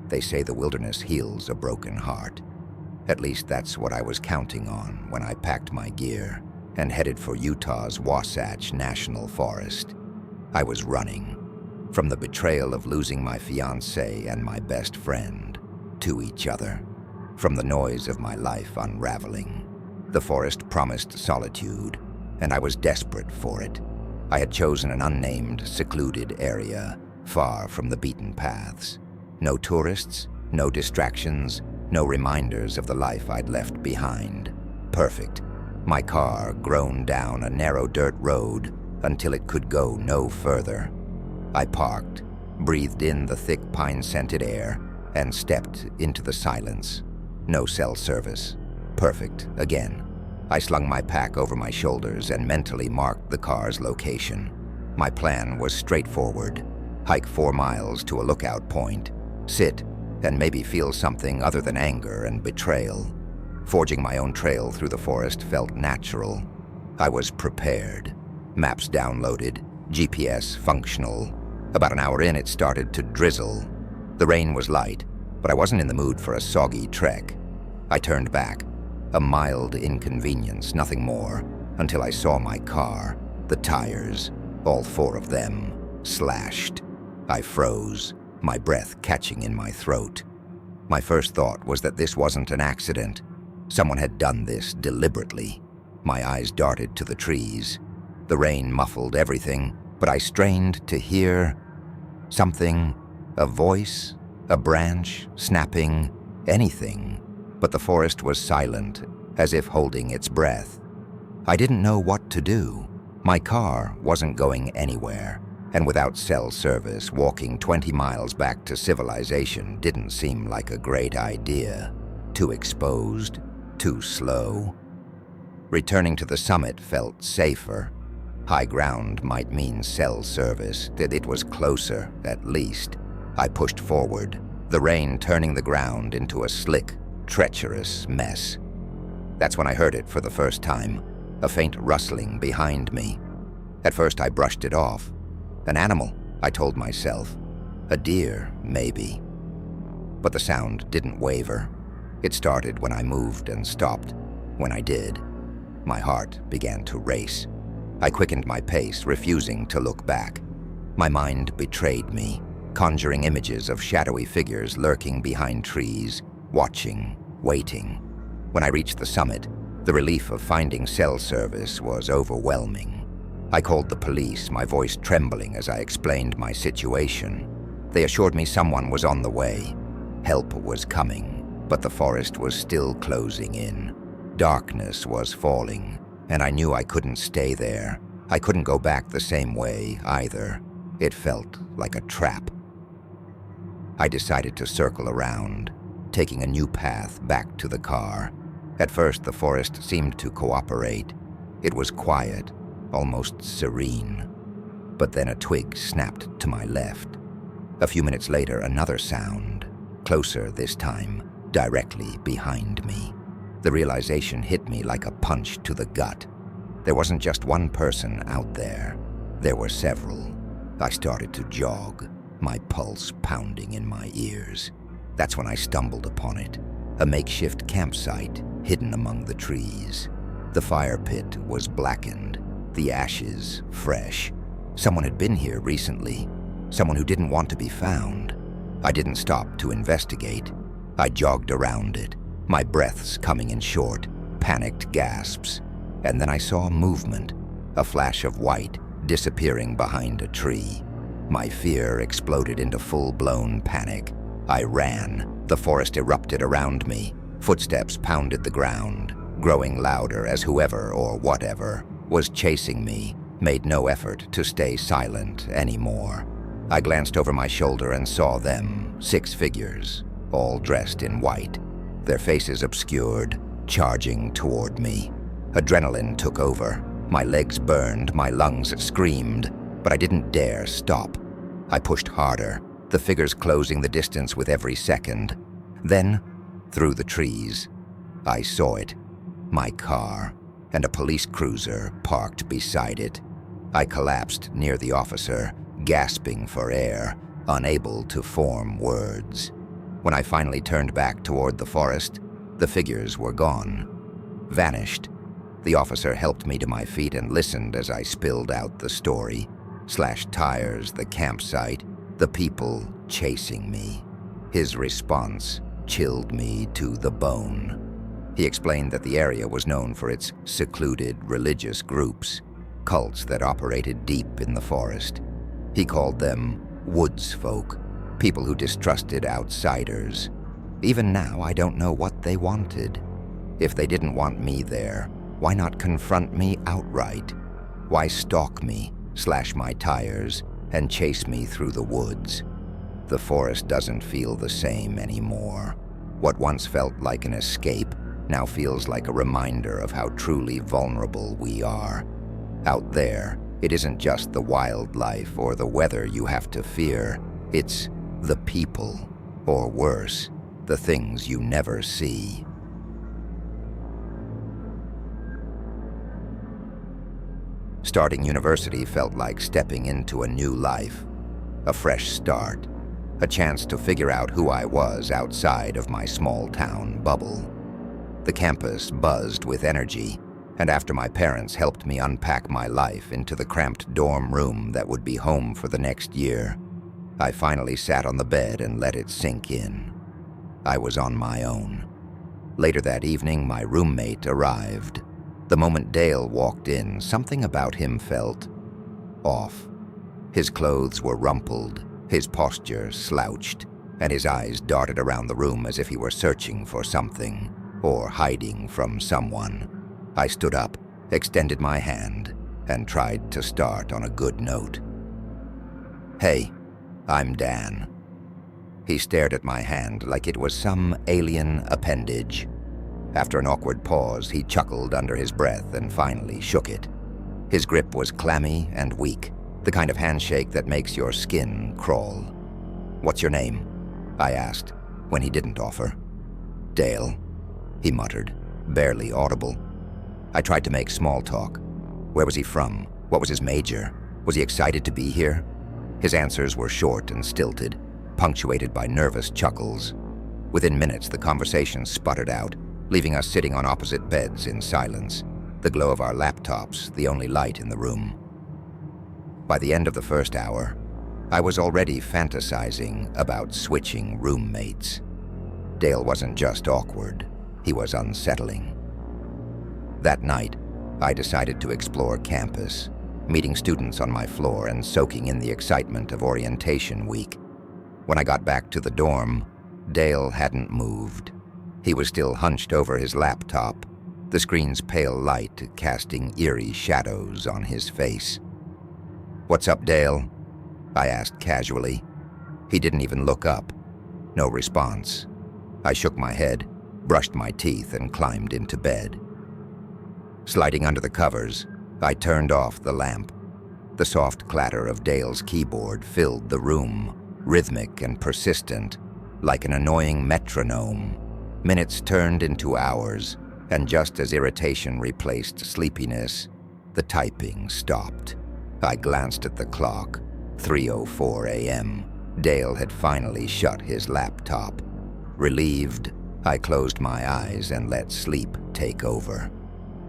They say the wilderness heals a broken heart. At least that's what I was counting on when I packed my gear and headed for Utah's Wasatch National Forest. I was running from the betrayal of losing my fiancée and my best friend to each other, from the noise of my life unraveling. The forest promised solitude, and I was desperate for it. I had chosen an unnamed, secluded area, far from the beaten paths. No tourists, no distractions, no reminders of the life I'd left behind. Perfect. My car groaned down a narrow dirt road until it could go no further. I parked, breathed in the thick pine-scented air, and stepped into the silence. No cell service. Perfect again. I slung my pack over my shoulders and mentally marked the car's location. My plan was straightforward. Hike 4 miles to a lookout point, sit, and maybe feel something other than anger and betrayal. Forging my own trail through the forest felt natural. I was prepared. Maps downloaded, GPS functional. About an hour in, it started to drizzle. The rain was light, but I wasn't in the mood for a soggy trek. I turned back. A mild inconvenience, nothing more, until I saw my car, the tires, all 4 of them, slashed. I froze, my breath catching in my throat. My first thought was that this wasn't an accident. Someone had done this deliberately. My eyes darted to the trees. The rain muffled everything, but I strained to hear something, a voice, a branch, snapping, anything. But the forest was silent, as if holding its breath. I didn't know what to do. My car wasn't going anywhere, and without cell service, walking 20 miles back to civilization didn't seem like a great idea. Too exposed, too slow. Returning to the summit felt safer. High ground might mean cell service, that it was closer, at least. I pushed forward, the rain turning the ground into a slick, treacherous mess. That's when I heard it for the first time, a faint rustling behind me. At first I brushed it off. An animal, I told myself. A deer, maybe. But the sound didn't waver. It started when I moved and stopped. When I did, my heart began to race. I quickened my pace, refusing to look back. My mind betrayed me, conjuring images of shadowy figures lurking behind trees, watching, waiting. When I reached the summit, the relief of finding cell service was overwhelming. I called the police, my voice trembling as I explained my situation. They assured me someone was on the way. Help was coming, but the forest was still closing in. Darkness was falling, and I knew I couldn't stay there. I couldn't go back the same way either. It felt like a trap. I decided to circle around, taking a new path back to the car. At first, the forest seemed to cooperate. It was quiet, almost serene. But then a twig snapped to my left. A few minutes later, another sound, closer this time, directly behind me. The realization hit me like a punch to the gut. There wasn't just one person out there. There were several. I started to jog, my pulse pounding in my ears. That's when I stumbled upon it, a makeshift campsite hidden among the trees. The fire pit was blackened, the ashes fresh. Someone had been here recently, someone who didn't want to be found. I didn't stop to investigate. I jogged around it, my breaths coming in short, panicked gasps. And then I saw movement, a flash of white disappearing behind a tree. My fear exploded into full-blown panic. I ran. The forest erupted around me. Footsteps pounded the ground, growing louder as whoever or whatever was chasing me made no effort to stay silent anymore. I glanced over my shoulder and saw them, 6 figures, all dressed in white, their faces obscured, charging toward me. Adrenaline took over. My legs burned, my lungs screamed, but I didn't dare stop. I pushed harder, the figures closing the distance with every second. Then, through the trees, I saw it. My car, and a police cruiser parked beside it. I collapsed near the officer, gasping for air, unable to form words. When I finally turned back toward the forest, the figures were gone. Vanished. The officer helped me to my feet and listened as I spilled out the story. Slashed tires, the campsite, the people chasing me. His response chilled me to the bone. He explained that the area was known for its secluded religious groups, cults that operated deep in the forest. He called them woods folk, people who distrusted outsiders. Even now, I don't know what they wanted. If they didn't want me there, why not confront me outright? Why stalk me, slash my tires, and chase me through the woods? The forest doesn't feel the same anymore. What once felt like an escape now feels like a reminder of how truly vulnerable we are. Out there, it isn't just the wildlife or the weather you have to fear. It's the people, or worse, the things you never see. Starting university felt like stepping into a new life, a fresh start, a chance to figure out who I was outside of my small-town bubble. The campus buzzed with energy, and after my parents helped me unpack my life into the cramped dorm room that would be home for the next year, I finally sat on the bed and let it sink in. I was on my own. Later that evening, my roommate arrived. The moment Dale walked in, something about him felt off. His clothes were rumpled, his posture slouched, and his eyes darted around the room as if he were searching for something or hiding from someone. I stood up, extended my hand, and tried to start on a good note. "Hey, I'm Dan." He stared at my hand like it was some alien appendage. After an awkward pause, he chuckled under his breath and finally shook it. His grip was clammy and weak, the kind of handshake that makes your skin crawl. "What's your name?" I asked, when he didn't offer. "Dale," he muttered, barely audible. I tried to make small talk. Where was he from? What was his major? Was he excited to be here? His answers were short and stilted, punctuated by nervous chuckles. Within minutes, the conversation sputtered out, leaving us sitting on opposite beds in silence, the glow of our laptops the only light in the room. By the end of the first hour, I was already fantasizing about switching roommates. Dale wasn't just awkward, he was unsettling. That night, I decided to explore campus, meeting students on my floor and soaking in the excitement of orientation week. When I got back to the dorm, Dale hadn't moved. He was still hunched over his laptop, the screen's pale light casting eerie shadows on his face. "What's up, Dale?" I asked casually. He didn't even look up. No response. I shook my head, brushed my teeth, and climbed into bed. Sliding under the covers, I turned off the lamp. The soft clatter of Dale's keyboard filled the room, rhythmic and persistent, like an annoying metronome. Minutes turned into hours, and just as irritation replaced sleepiness, the typing stopped. I glanced at the clock. 3:04 a.m. Dale had finally shut his laptop. Relieved, I closed my eyes and let sleep take over.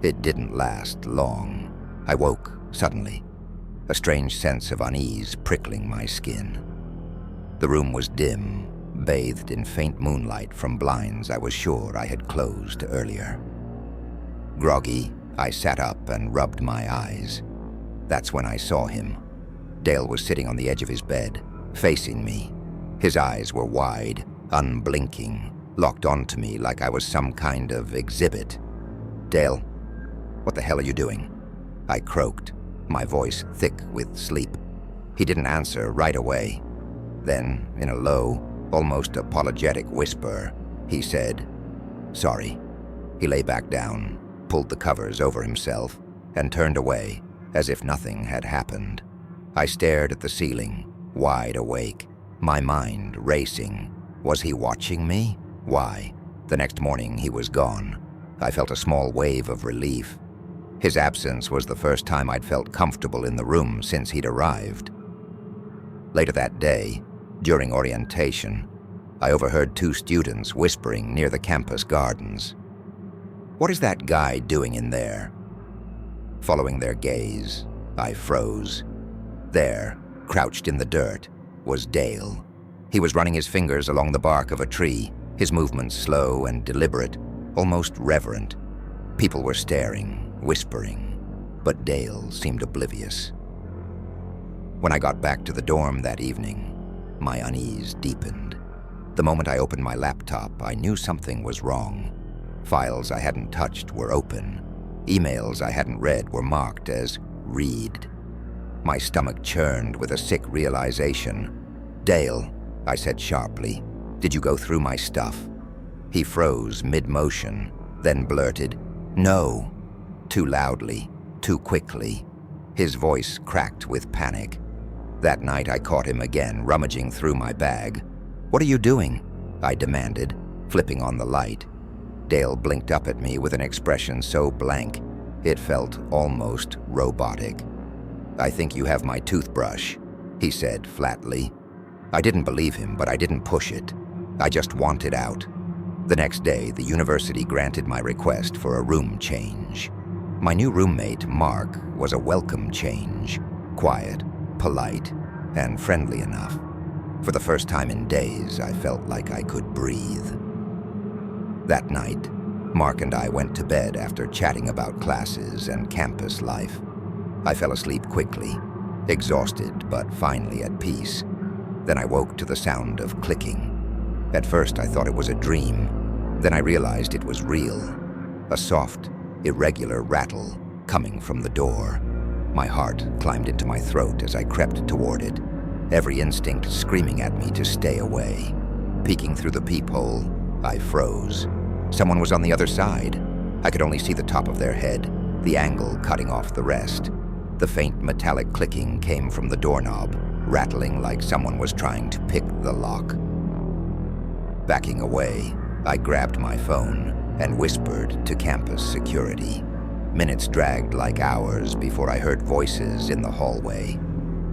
It didn't last long. I woke suddenly, a strange sense of unease prickling my skin. The room was dim, bathed in faint moonlight from blinds I was sure I had closed earlier. Groggy, I sat up and rubbed my eyes. That's when I saw him. Dale was sitting on the edge of his bed, facing me. His eyes were wide, unblinking, locked onto me like I was some kind of exhibit. "Dale, what the hell are you doing?" I croaked, my voice thick with sleep. He didn't answer right away. Then, in a low, almost apologetic whisper, he said, "Sorry." He lay back down, pulled the covers over himself, and turned away, as if nothing had happened. I stared at the ceiling, wide awake, my mind racing. Was he watching me? Why? The next morning, he was gone. I felt a small wave of relief. His absence was the first time I'd felt comfortable in the room since he'd arrived. Later that day, during orientation, I overheard two students whispering near the campus gardens. "What is that guy doing in there?" Following their gaze, I froze. There, crouched in the dirt, was Dale. He was running his fingers along the bark of a tree, his movements slow and deliberate, almost reverent. People were staring, whispering, but Dale seemed oblivious. When I got back to the dorm that evening, my unease deepened. The moment I opened my laptop, I knew something was wrong. Files I hadn't touched were open. Emails I hadn't read were marked as read. My stomach churned with a sick realization. "Dale," I said sharply, "did you go through my stuff?" He froze mid-motion, then blurted, "No," too loudly, too quickly. His voice cracked with panic. That night I caught him again, rummaging through my bag. "What are you doing?" I demanded, flipping on the light. Dale blinked up at me with an expression so blank, it felt almost robotic. "I think you have my toothbrush," he said flatly. I didn't believe him, but I didn't push it. I just wanted out. The next day, the university granted my request for a room change. My new roommate, Mark, was a welcome change. Quiet, polite, and friendly enough. For the first time in days, I felt like I could breathe. That night, Mark and I went to bed after chatting about classes and campus life. I fell asleep quickly, exhausted but finally at peace. Then I woke to the sound of clicking. At first I thought it was a dream. Then I realized it was real. A soft, irregular rattle coming from the door. My heart climbed into my throat as I crept toward it, every instinct screaming at me to stay away. Peeking through the peephole, I froze. Someone was on the other side. I could only see the top of their head, the angle cutting off the rest. The faint metallic clicking came from the doorknob, rattling like someone was trying to pick the lock. Backing away, I grabbed my phone and whispered to campus security. Minutes dragged like hours before I heard voices in the hallway.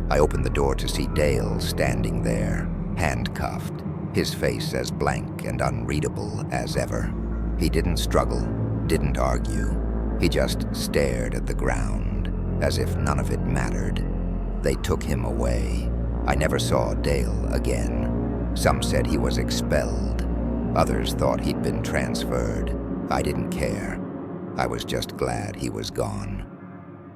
I opened the door to see Dale standing there, handcuffed, his face as blank and unreadable as ever. He didn't struggle, didn't argue. He just stared at the ground, as if none of it mattered. They took him away. I never saw Dale again. Some said he was expelled. Others thought he'd been transferred. I didn't care. I was just glad he was gone.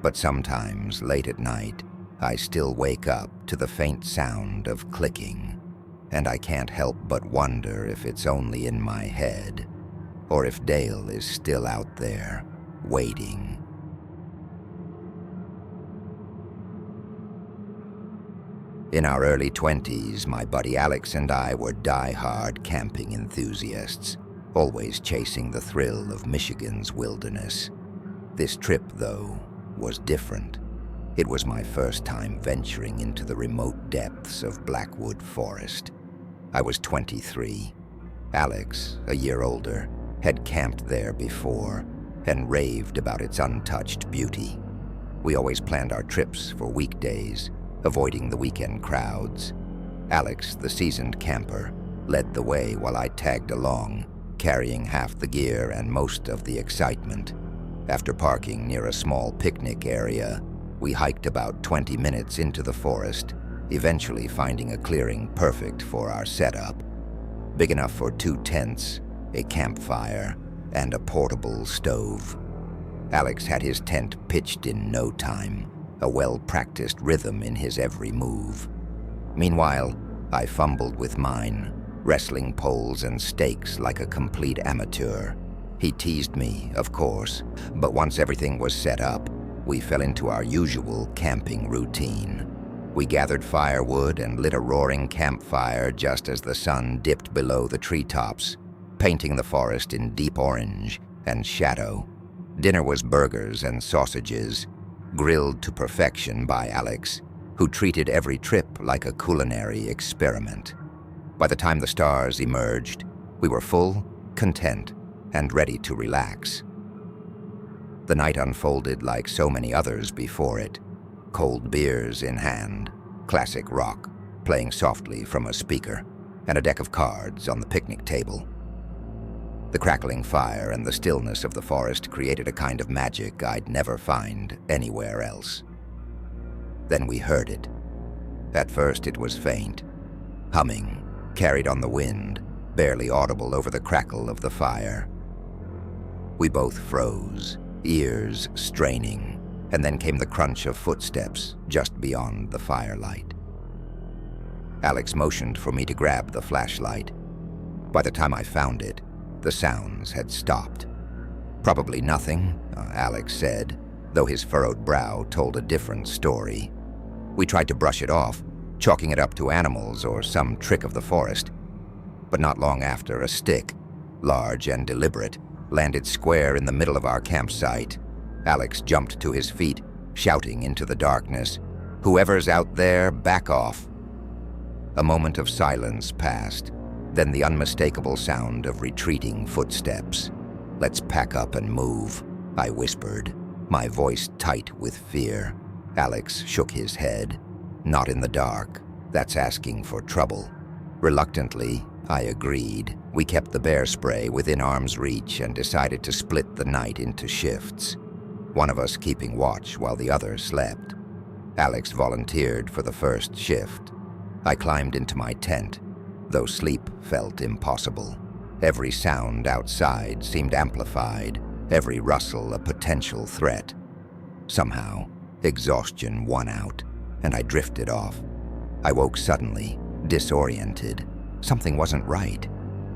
But sometimes, late at night, I still wake up to the faint sound of clicking, and I can't help but wonder if it's only in my head, or if Dale is still out there, waiting. In our early 20s, my buddy Alex and I were die-hard camping enthusiasts, always chasing the thrill of Michigan's wilderness. This trip, though, was different. It was my first time venturing into the remote depths of Blackwood Forest. I was 23. Alex, a year older, had camped there before and raved about its untouched beauty. We always planned our trips for weekdays, avoiding the weekend crowds. Alex, the seasoned camper, led the way while I tagged along, carrying half the gear and most of the excitement. After parking near a small picnic area, we hiked about 20 minutes into the forest, eventually finding a clearing perfect for our setup. Big enough for 2 tents, a campfire, and a portable stove. Alex had his tent pitched in no time, a well-practiced rhythm in his every move. Meanwhile, I fumbled with mine, wrestling poles and stakes like a complete amateur. He teased me, of course, but once everything was set up, we fell into our usual camping routine. We gathered firewood and lit a roaring campfire just as the sun dipped below the treetops, painting the forest in deep orange and shadow. Dinner was burgers and sausages, grilled to perfection by Alex, who treated every trip like a culinary experiment. By the time the stars emerged, we were full, content, and ready to relax. The night unfolded like so many others before it, cold beers in hand, classic rock playing softly from a speaker. and a deck of cards on the picnic table. The crackling fire and the stillness of the forest created a kind of magic I'd never find anywhere else. Then we heard it. At first it was faint, humming, carried on the wind, barely audible over the crackle of the fire. We both froze, ears straining, and then came the crunch of footsteps just beyond the firelight. Alex motioned for me to grab the flashlight. By the time I found it, the sounds had stopped. Probably nothing, Alex said, though his furrowed brow told a different story. We tried to brush it off, chalking it up to animals or some trick of the forest. But not long after, a stick, large and deliberate, landed square in the middle of our campsite. Alex jumped to his feet, shouting into the darkness, "Whoever's out there, back off." A moment of silence passed, then the unmistakable sound of retreating footsteps. "Let's pack up and move," I whispered, my voice tight with fear. Alex shook his head. "Not in the dark. That's asking for trouble." Reluctantly, I agreed. We kept the bear spray within arm's reach and decided to split the night into shifts, one of us keeping watch while the other slept. Alex volunteered for the first shift. I climbed into my tent, though sleep felt impossible. Every sound outside seemed amplified, every rustle a potential threat. Somehow, exhaustion won out, and I drifted off. I woke suddenly, disoriented. Something wasn't right.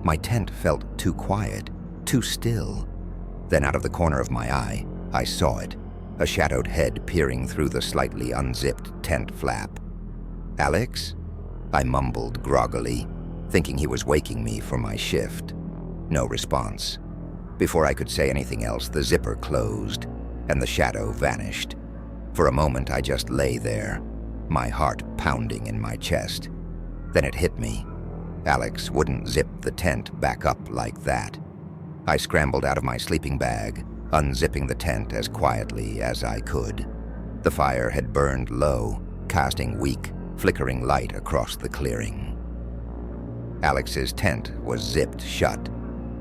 My tent felt too quiet, too still. Then out of the corner of my eye, I saw it, a shadowed head peering through the slightly unzipped tent flap. "Alex?" I mumbled groggily, thinking he was waking me for my shift. No response. Before I could say anything else, the zipper closed, and the shadow vanished. For a moment, I just lay there, my heart pounding in my chest. Then it hit me. Alex wouldn't zip the tent back up like that. I scrambled out of my sleeping bag, unzipping the tent as quietly as I could. The fire had burned low, casting weak, flickering light across the clearing. Alex's tent was zipped shut.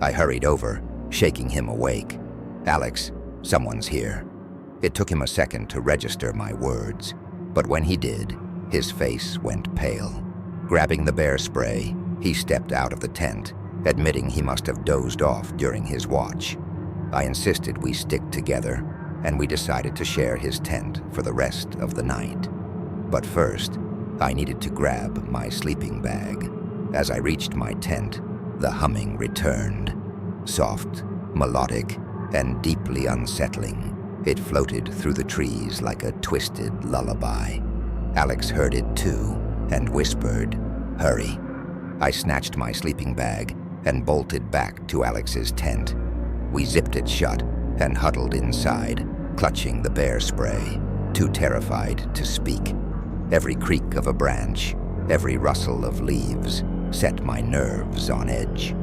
I hurried over, shaking him awake. "Alex, someone's here." It took him a second to register my words, but when he did, his face went pale. Grabbing the bear spray, he stepped out of the tent, admitting he must have dozed off during his watch. I insisted we stick together, and we decided to share his tent for the rest of the night. But first, I needed to grab my sleeping bag. As I reached my tent, the humming returned. Soft, melodic, and deeply unsettling, it floated through the trees like a twisted lullaby. Alex heard it too, and whispered, "Hurry." I snatched my sleeping bag and bolted back to Alex's tent. We zipped it shut and huddled inside, clutching the bear spray, too terrified to speak. Every creak of a branch, every rustle of leaves, set my nerves on edge.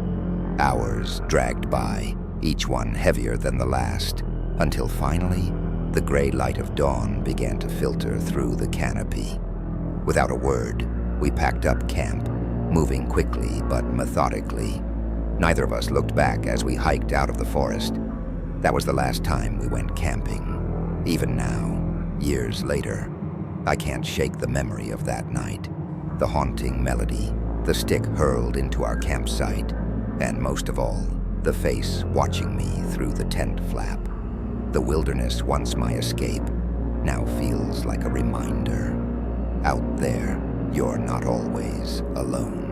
Hours dragged by, each one heavier than the last, until finally, the gray light of dawn began to filter through the canopy. Without a word, we packed up camp, moving quickly but methodically. Neither of us looked back as we hiked out of the forest. That was the last time we went camping. Even now, years later, I can't shake the memory of that night. The haunting melody, the stick hurled into our campsite, and most of all, the face watching me through the tent flap. The wilderness, once my escape, now feels like a reminder. Out there, you're not always alone.